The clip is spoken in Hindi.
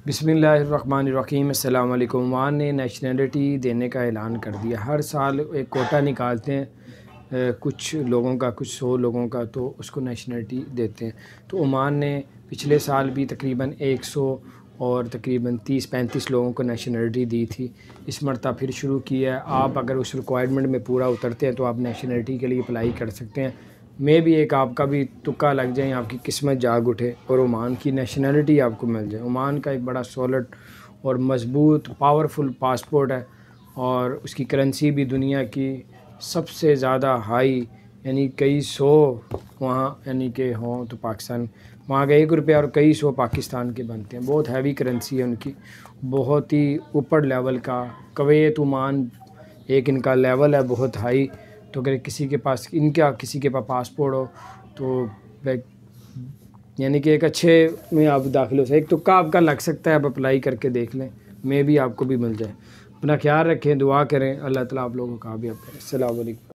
बिस्मिल्लाहिर्रहमानिर्रहीम। अस्सलाम वालेकुम। ओमान ने नेशनलिटी देने का ऐलान कर दिया। हर साल एक कोटा निकालते हैं कुछ लोगों का, कुछ 100 लोगों का, तो उसको नेशनलिटी देते हैं। तो ओमान ने पिछले साल भी तकरीबन 100 और तकरीबन 30-35 लोगों को नेशनलिटी दी थी। इस मरतबा फिर शुरू किया है। आप अगर उस रिक्वायरमेंट में पूरा उतरते हैं तो आप नेशनलिटी के लिए अप्लाई कर सकते हैं। मे भी एक आपका भी तुक्का लग जाए, आपकी किस्मत जाग उठे और ओमान की नेशनलिटी आपको मिल जाए। ओमान का एक बड़ा सॉलिड और मज़बूत पावरफुल पासपोर्ट है और उसकी करेंसी भी दुनिया की सबसे ज़्यादा हाई, यानी कई सौ वहाँ यानी कि हों तो पाकिस्तान वहाँ का 1 रुपया और कई सौ पाकिस्तान के बनते हैं। बहुत हैवी करेंसी है उनकी, बहुत ही ऊपर लेवल का। कुवैत, ओमान एक इनका लेवल है बहुत हाई। तो अगर किसी के पास पासपोर्ट हो तो यानी कि एक अच्छे में आप दाखिल हो सकते। एक तुक्का आपका लग सकता है, आप अप्लाई करके देख लें, मे भी आपको भी मिल जाए। अपना ख्याल रखें, दुआ करें, अल्लाह ताला आप लोगों का भी। अस्सलाम वालेकुम।